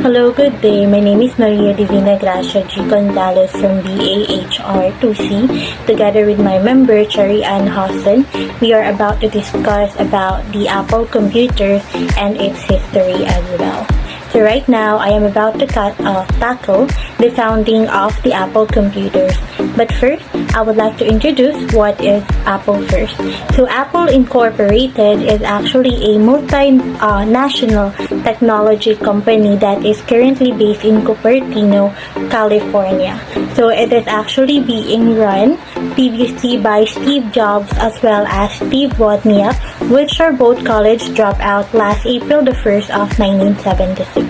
Hello, good day. My name is Maria Divina Gracia G. Gonzalez from BAHR 2C. Together with my member, Cherry Ann Hassan, we are about to discuss about the Apple computers and its history as well. So right now, I am about to tackle the founding of the Apple computers. But first, I would like to introduce what is Apple first. So Apple Incorporated is actually a multinational technology company that is currently based in Cupertino, California. So it is actually being run previously by Steve Jobs as well as Steve Wozniak, which are both college dropout last April the 1st of 1976.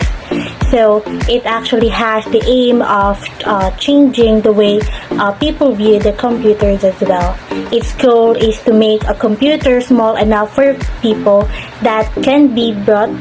So it actually has the aim of changing the way people view the computers as well. Its goal is to make a computer small enough for people that can be brought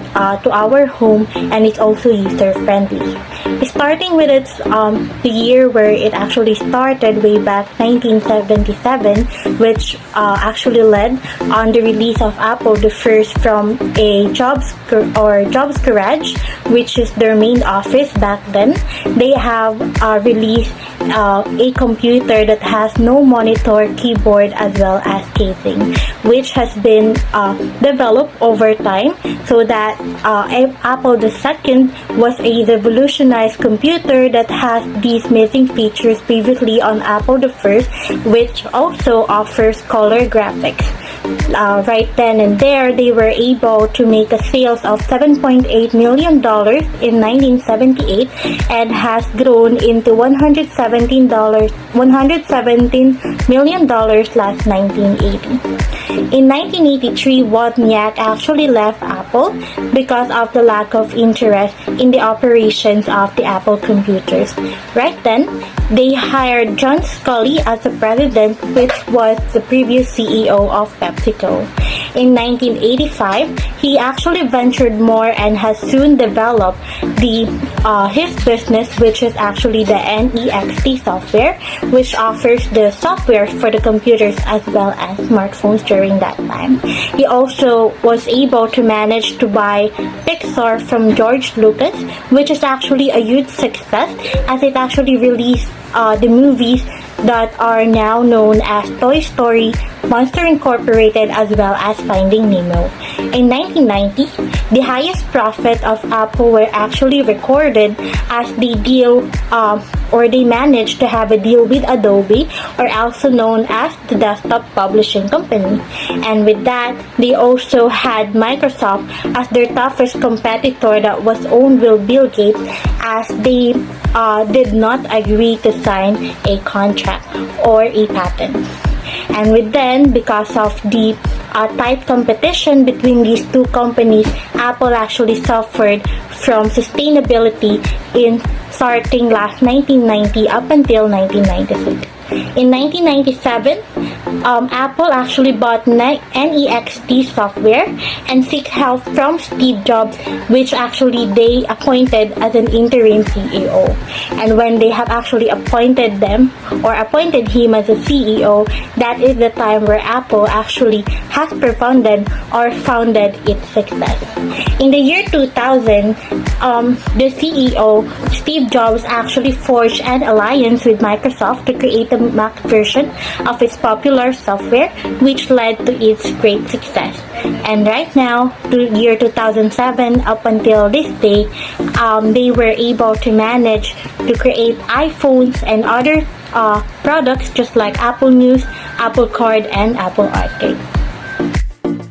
to our home, and it's also user friendly. Starting with its the year where it actually started way back 1977, which actually led on the release of Apple the first from a Jobs Garage, which is their main office back then. They have released a computer that has no monitor, keyboard, as well as casing, which has been developed over time so that Apple II was a revolutionized computer that has these missing features previously on Apple I, which also offers color graphics. Right then and there, they were able to make a sales of $7.8 million in 1978 and has grown into $117 million last 1980. In 1983, Wozniak actually left Apple because of the lack of interest in the operations of the Apple computers. Right then, they hired John Sculley as the president, which was the previous CEO of PepsiCo. In 1985, he actually ventured more and has soon developed his business, which is actually the NEXT software, which offers the software for the computers as well as smartphones during that time. He also was able to manage to buy Pixar from George Lucas, which is actually a huge success as it actually released the movies that are now known as Toy Story, Monster Incorporated, as well as Finding Nemo. In 1990, the highest profit of Apple were actually recorded as they managed to have a deal with Adobe, or also known as the desktop publishing company. And with that, they also had Microsoft as their toughest competitor that was owned by Bill Gates, as they did not agree to sign a contract or a patent. And because of the tight competition between these two companies, Apple actually suffered from sustainability in starting last 1990 up until 1996. In 1997, Apple actually bought NEXT software and seek help from Steve Jobs, which actually they appointed as an interim CEO. And when they have actually appointed him as a CEO, that is the time where Apple actually has founded its success. In the year 2000, the CEO, Steve Jobs, actually forged an alliance with Microsoft to create the Mac version of its popular software, which led to its great success. And right now, to year 2007 up until this day, they were able to manage to create iPhones and other products just like Apple News, Apple Card, and Apple Arcade.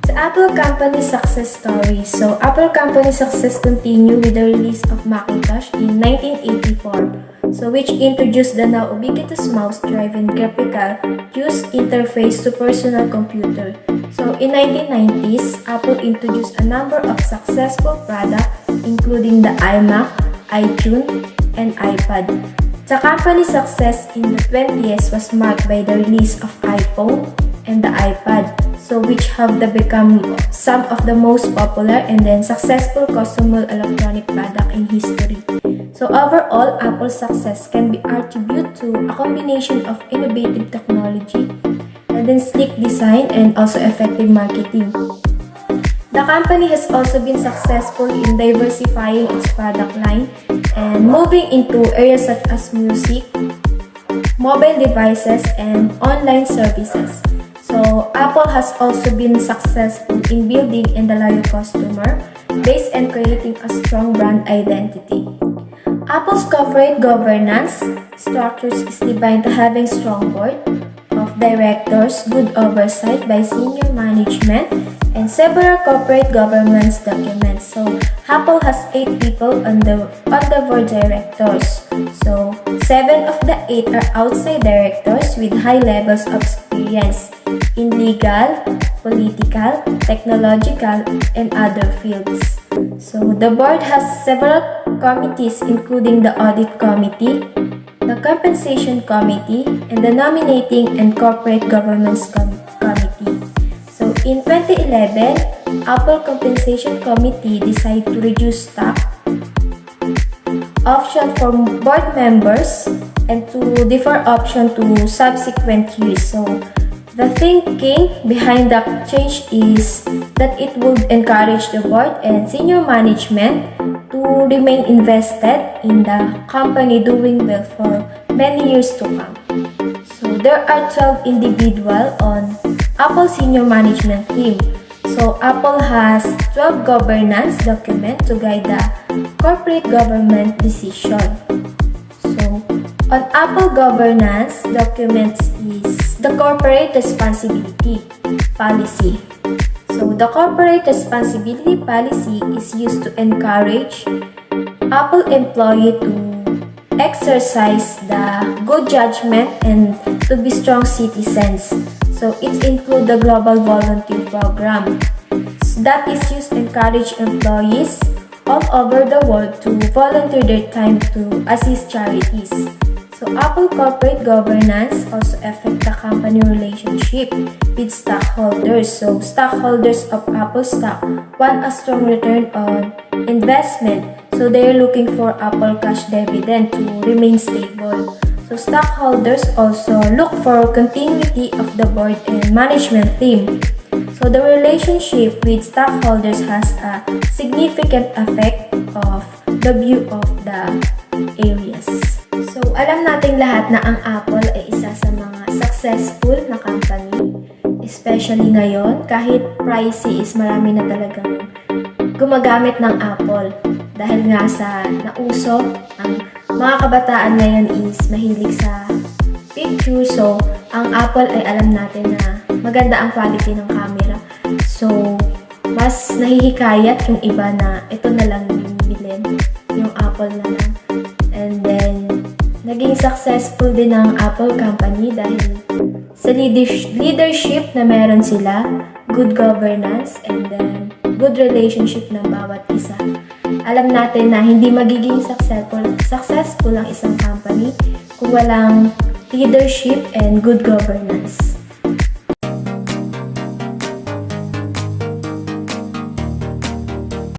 The Apple Company success story. So, Apple Company success continued with the release of Macintosh in 1984, which introduced the now ubiquitous mouse-driven graphical user interface to personal computer. So, in 1990s, Apple introduced a number of successful products, including the iMac, iTunes, and iPad. The company's success in the 20s was marked by the release of iPhone and the iPad, which have become some of the most popular and then successful consumer electronic product in history. So overall, Apple's success can be attributed to a combination of innovative technology and then sleek design and also effective marketing. The company has also been successful in diversifying its product line and moving into areas such as music, mobile devices, and online services. So, Apple has also been successful in building and a loyal customer base and creating a strong brand identity. Apple's corporate governance structures is defined to having strong board of directors, good oversight by senior management, and several corporate governance documents. So, Apple has 8 people on the board directors. So, 7 of the 8 are outside directors with high levels of experience in legal, political, technological, and other fields. So, the board has several committees including the Audit Committee, the Compensation Committee, and the Nominating and Corporate Governance Committee. So, in 2011, Apple Compensation Committee decided to reduce stock option for board members and to defer option to subsequent years. So, the thinking behind the change is that it would encourage the board and senior management to remain invested in the company doing well for many years to come. So, there are 12 individuals on Apple senior management team. So, Apple has 12 governance documents to guide the corporate government decision. So, on Apple governance documents is the corporate responsibility policy. So, the corporate responsibility policy is used to encourage Apple employee to exercise the good judgment and to be strong citizens. So, it includes the Global Volunteer Program. So, that is used to encourage employees all over the world to volunteer their time to assist charities. So, Apple corporate governance also affect the company relationship with stockholders. So, stockholders of Apple stock want a strong return on investment. So, they are looking for Apple cash dividend to remain stable. So, stockholders also look for continuity of the board and management team. So, the relationship with stockholders has a significant effect of the view of the areas. So, alam nating lahat na ang Apple ay isa sa mga successful na company. Especially ngayon, kahit pricey is marami na talagang gumagamit ng Apple. Dahil nga sa nauso, ang mga kabataan ngayon is mahilig sa picture. So, ang Apple ay alam natin na maganda ang quality ng camera. So, mas nahihikayat yung iba na ito na lang yung bilhin, yung Apple na lang. And then, naging successful din ang Apple company dahil sa leadership na meron sila, good governance, and then good relationship ng bawat isa. Alam natin na hindi magiging successful ang isang company kung walang leadership and good governance.